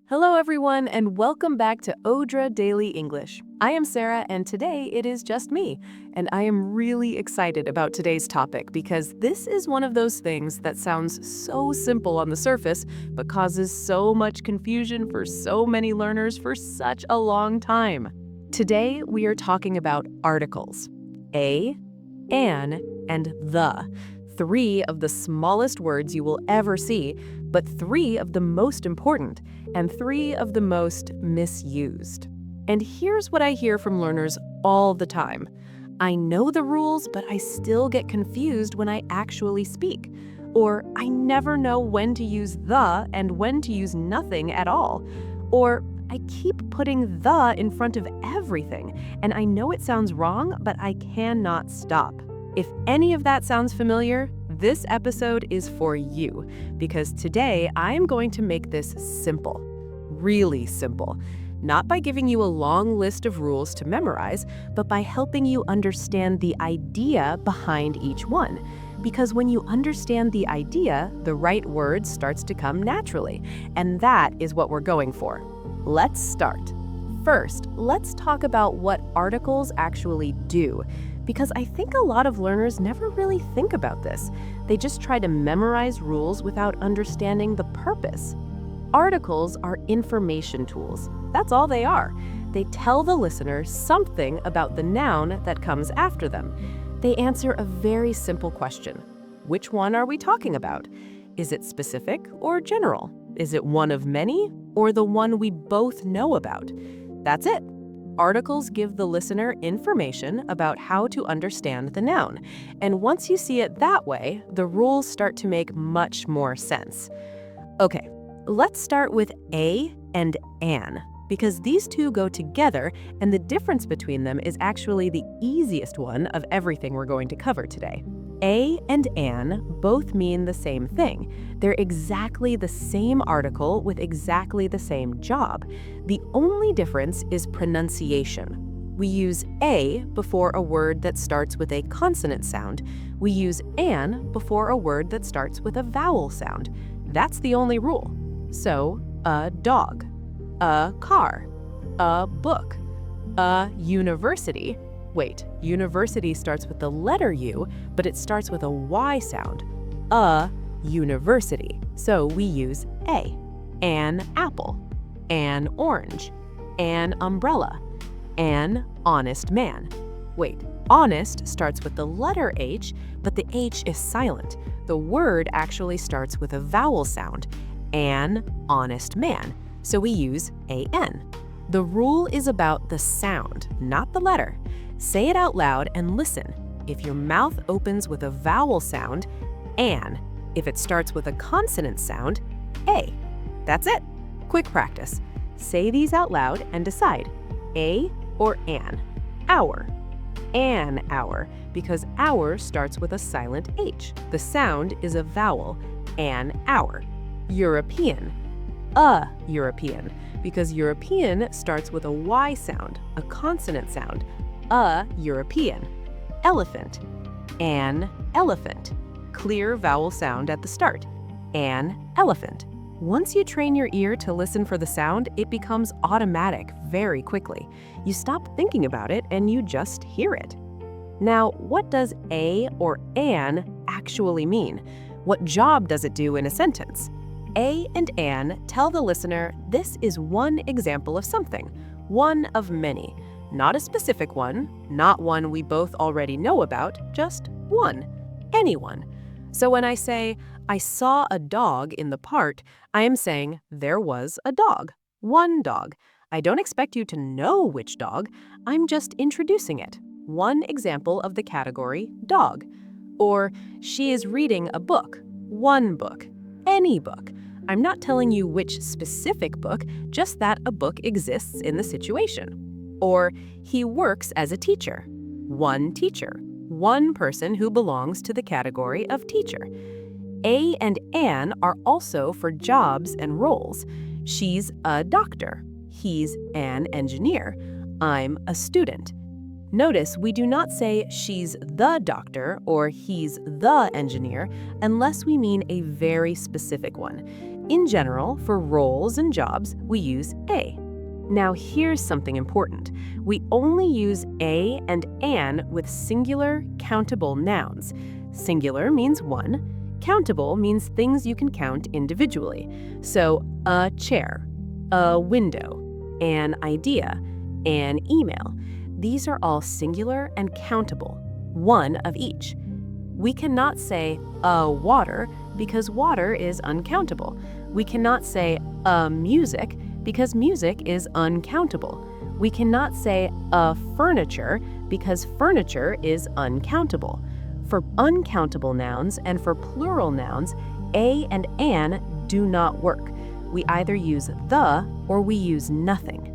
Hello everyone and welcome back to Oudra Daily English. I am Sara and today it is just me, and I am really excited about today's topic because this is one of those things that sounds so simple on the surface but causes so much confusion for so many learners for such a long time. Today we are talking about articles. A, an, and the. Three of the smallest words you will ever see, but three of the most important, and three of the most misused. And here's what I hear from learners all the time. I know the rules, but I still get confused when I actually speak. Or I never know when to use the and when to use nothing at all. Or I keep putting the in front of everything, and I know it sounds wrong, but I cannot stop. If any of that sounds familiar, this episode is for you, because today I am going to make this simple, really simple, not by giving you a long list of rules to memorize, but by helping you understand the idea behind each one. Because when you understand the idea, the right word starts to come naturally, and that is what we're going for. Let's start. First, let's talk about what articles actually do, because I think a lot of learners never really think about this. They just try to memorize rules without understanding the purpose. Articles are information tools. That's all they are. They tell the listener something about the noun that comes after them. They answer a very simple question. Which one are we talking about? Is it specific or general? Is it one of many or the one we both know about? That's it. Articles give the listener information about how to understand the noun. And once you see it that way, the rules start to make much more sense. Okay, let's start with a and an, because these two go together, and the difference between them is actually the easiest one of everything we're going to cover today. A and an both mean the same thing. They're exactly the same article with exactly the same job. The only difference is pronunciation. We use a before a word that starts with a consonant sound. We use an before a word that starts with a vowel sound. That's the only rule. So, a dog, a car, a book, a university. Wait, university starts with the letter U, but it starts with a Y sound. A university. So we use a. An apple, an orange, an umbrella, an honest man. Wait, honest starts with the letter H, but the H is silent. The word actually starts with a vowel sound. An honest man. So we use an. The rule is about the sound, not the letter. Say it out loud and listen. If your mouth opens with a vowel sound, an. If it starts with a consonant sound, a. That's it. Quick practice. Say these out loud and decide, a or an. Hour. An hour, because hour starts with a silent H. The sound is a vowel, an hour. European. A European, because European starts with a Y sound, a consonant sound. A European. Elephant. An elephant. Clear vowel sound at the start. An elephant. Once you train your ear to listen for the sound, it becomes automatic very quickly. You stop thinking about it and you just hear it. Now, what does a or an actually mean? What job does it do in a sentence? A and an tell the listener this is one example of something, one of many. Not a specific one, not one we both already know about, just one, anyone. So when I say, I saw a dog in the park, I am saying there was a dog, one dog. I don't expect you to know which dog, I'm just introducing it. One example of the category dog. Or she is reading a book, one book, any book. I'm not telling you which specific book, just that a book exists in the situation. Or he works as a teacher. One teacher. One person who belongs to the category of teacher. A and an are also for jobs and roles. She's a doctor. He's an engineer. I'm a student. Notice we do not say she's the doctor or he's the engineer unless we mean a very specific one. In general, for roles and jobs, we use a. Now here's something important. We only use a and an with singular, countable nouns. Singular means one. Countable means things you can count individually. So, a chair, a window, an idea, an email. These are all singular and countable, one of each. We cannot say a water because water is uncountable. We cannot say a music because music is uncountable. We cannot say a furniture because furniture is uncountable. For uncountable nouns and for plural nouns, a and an do not work. We either use the or we use nothing.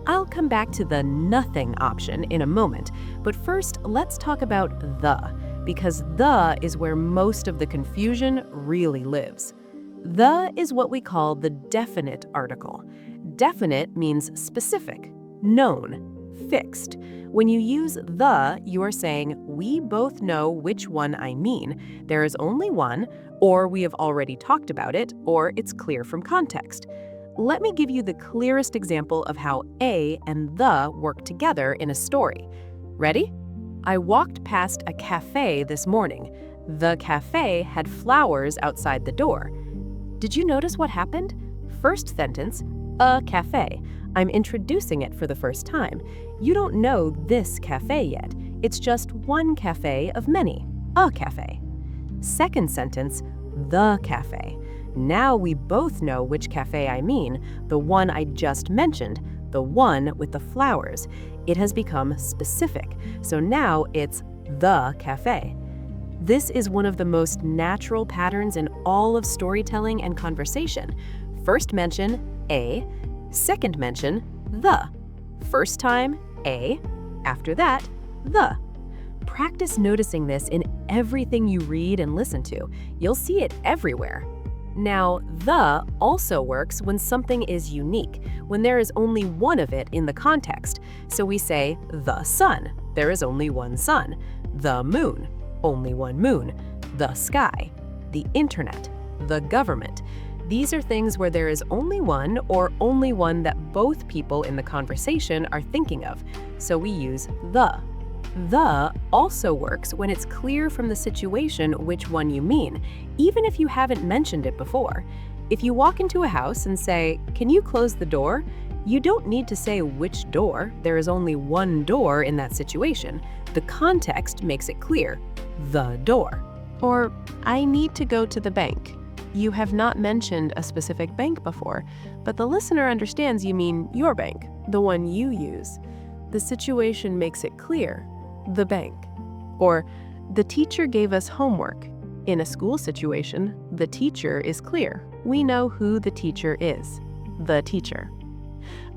I'll come back to the nothing option in a moment, but first let's talk about the, because the is where most of the confusion really lives. The is what we call the definite article. Definite means specific, known, fixed. When you use the, you are saying, we both know which one I mean. There is only one, or we have already talked about it, or it's clear from context. Let me give you the clearest example of how a and the work together in a story. Ready? I walked past a cafe this morning. The cafe had flowers outside the door. Did you notice what happened? First sentence, a cafe. I'm introducing it for the first time. You don't know this cafe yet. It's just one cafe of many, a cafe. Second sentence, the cafe. Now we both know which cafe I mean, the one I just mentioned, the one with the flowers. It has become specific, so now it's the cafe. This is one of the most natural patterns in all of storytelling and conversation. First mention, a. Second mention, the. First time, a. After that, the. Practice noticing this in everything you read and listen to. You'll see it everywhere. Now, the also works when something is unique, when there is only one of it in the context. So we say, the sun. There is only one sun. The moon. Only one moon. The sky. The internet. The government. These are things where there is only one or only one that both people in the conversation are thinking of. So we use the. The also works when it's clear from the situation which one you mean, even if you haven't mentioned it before. If you walk into a house and say, "Can you close the door?" You don't need to say which door. There is only one door in that situation. The context makes it clear. The door. Or, "I need to go to the bank." You have not mentioned a specific bank before, but the listener understands you mean your bank, the one you use. The situation makes it clear. The bank. Or, "The teacher gave us homework." In a school situation, the teacher is clear. We know who the teacher is. The teacher.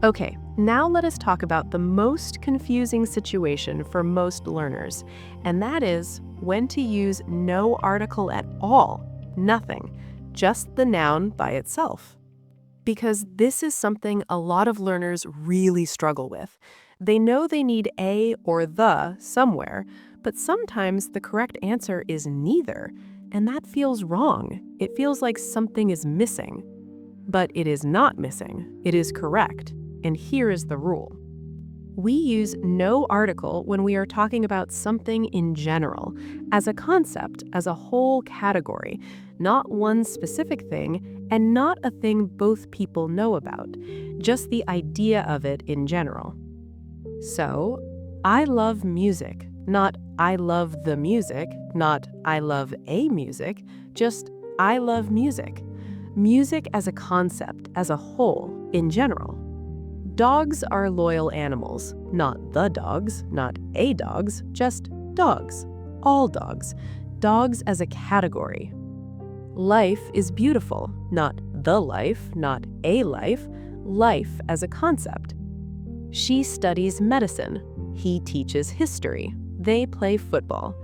Okay, now let us talk about the most confusing situation for most learners, and that is when to use no article at all, nothing, just the noun by itself. Because this is something a lot of learners really struggle with. They know they need a or the somewhere, but sometimes the correct answer is neither, and that feels wrong. It feels like something is missing. But it is not missing. It is correct. And here is the rule. We use no article when we are talking about something in general, as a concept, as a whole category, not one specific thing, and not a thing both people know about, just the idea of it in general. So, I love music, not I love the music, not I love a music, just I love music. Music as a concept, as a whole, in general. Dogs are loyal animals, not the dogs, not a dogs, just dogs. All dogs. Dogs as a category. Life is beautiful, not the life, not a life. Life as a concept. She studies medicine. He teaches history. They play football.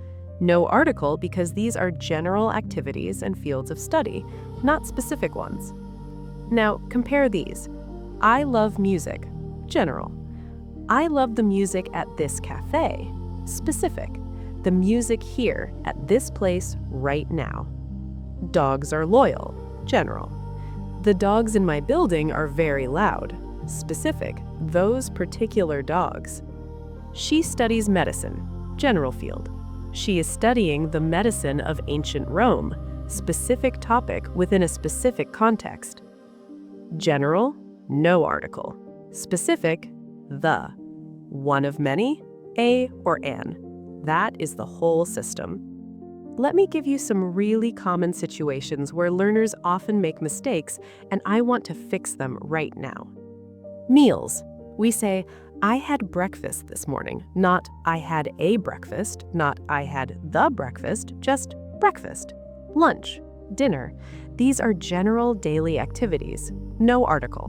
No article because these are general activities and fields of study, not specific ones. Now, compare these. I love music. General. I love the music at this cafe. Specific. The music here at this place right now. Dogs are loyal. General. The dogs in my building are very loud. Specific, those particular dogs. She studies medicine, general field. She is studying the medicine of ancient Rome, specific topic within a specific context. General, no article. Specific, the. One of many, a or an. That is the whole system. Let me give you some really common situations where learners often make mistakes, and I want to fix them right now. Meals. We say, I had breakfast this morning, not I had a breakfast, not I had the breakfast, just breakfast. Lunch, dinner. These are general daily activities, no article.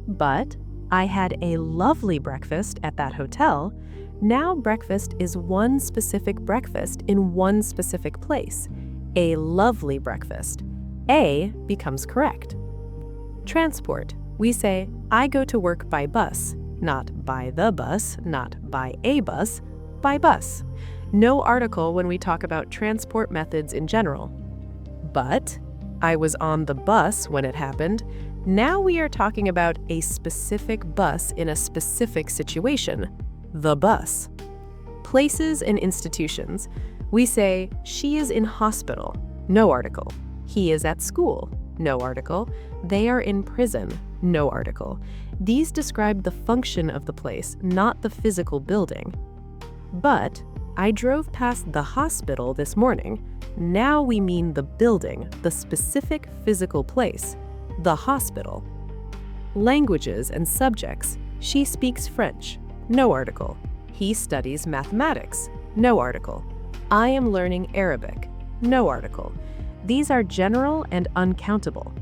But I had a lovely breakfast at that hotel. Now breakfast is one specific breakfast in one specific place. A lovely breakfast. A becomes correct. Transport. We say, I go to work by bus, not by the bus, not by a bus, by bus. No article when we talk about transport methods in general. But I was on the bus when it happened. Now we are talking about a specific bus in a specific situation. The bus. Places and institutions. We say, she is in hospital, no article. He is at school, no article. They are in prison, no article. These describe the function of the place, not the physical building. But I drove past the hospital this morning. Now we mean the building, the specific physical place, the hospital. Languages and subjects. She speaks French. No article. He studies mathematics. No article. I am learning Arabic. No article. These are general and uncountable.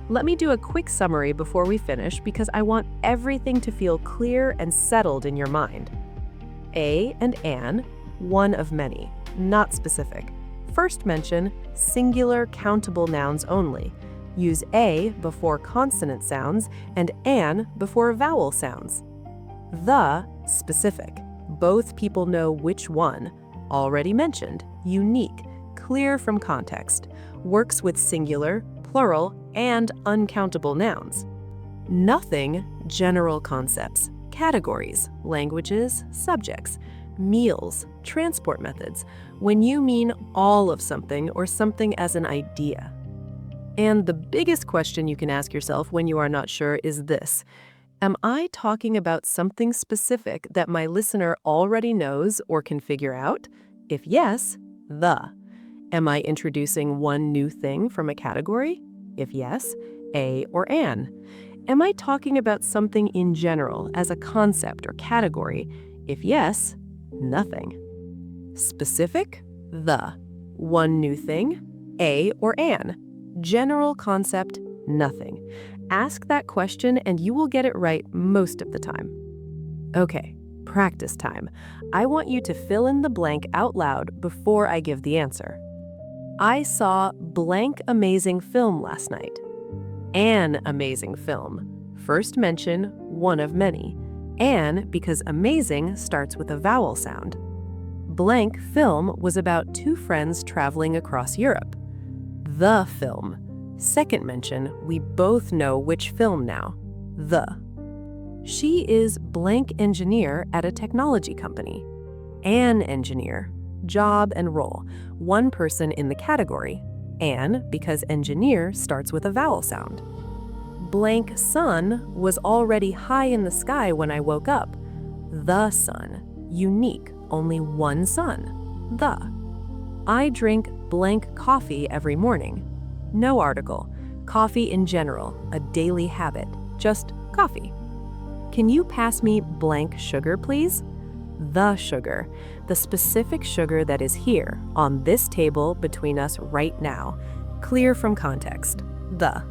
Let me do a quick summary before we finish because I want everything to feel clear and settled in your mind. A and an, one of many, not specific. First mention, singular countable nouns only. Use a before consonant sounds and an before vowel sounds. The, specific. Both people know which one. Already mentioned, unique, clear from context. Works with singular, plural, and uncountable nouns. Nothing, general concepts, categories, languages, subjects, meals, transport methods, when you mean all of something or something as an idea. And the biggest question you can ask yourself when you are not sure is this: am I talking about something specific that my listener already knows or can figure out? If yes, the. Am I introducing one new thing from a category? If yes, a or an. Am I talking about something in general as a concept or category? If yes, nothing. Specific, the. One new thing, a or an. General concept, nothing. Ask that question and you will get it right most of the time. Okay, practice time. I want you to fill in the blank out loud before I give the answer. I saw blank amazing film last night. An amazing film. First mention, one of many. An because amazing starts with a vowel sound. Blank film was about two friends traveling across Europe. The film. Second mention, we both know which film now. The. She is blank engineer at a technology company. An engineer. Job and role. One person in the category. An because engineer starts with a vowel sound. Blank sun was already high in the sky when I woke up. The sun. Unique. Only one sun. The. I drink blank coffee every morning. No article. Coffee in general, a daily habit. Just coffee. Can you pass me blank sugar, please? The sugar. The specific sugar that is here, on this table between us right now. Clear from context. The.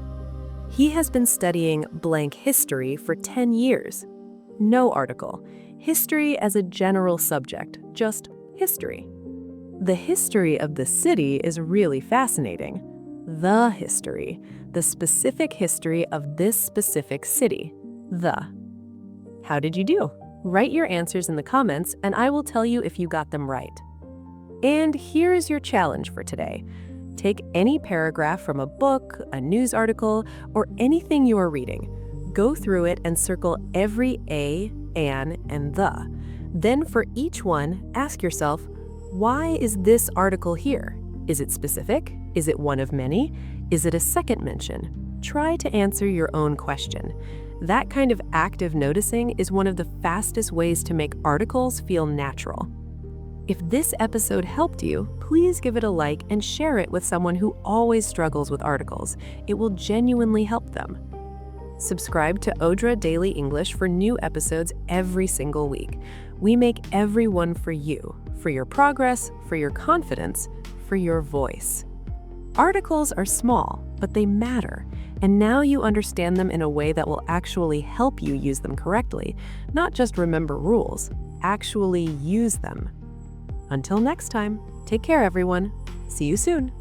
He has been studying blank history for 10 years. No article. History as a general subject. Just history. The history of the city is really fascinating. The history, the specific history of this specific city. The. How did you do? Write your answers in the comments and I will tell you if you got them right. And here is your challenge for today. Take any paragraph from a book, a news article, or anything you are reading. Go through it and circle every a, an, and the. Then for each one, ask yourself, why is this article here? Is it specific? Is it one of many? Is it a second mention? Try to answer your own question. That kind of active noticing is one of the fastest ways to make articles feel natural. If this episode helped you, please give it a like and share it with someone who always struggles with articles. It will genuinely help them. Subscribe to Oudra Daily English for new episodes every single week. We make every one for you, for your progress, for your confidence, for your voice. Articles are small, but they matter, and now you understand them in a way that will actually help you use them correctly, not just remember rules, actually use them. Until next time, take care everyone. See you soon.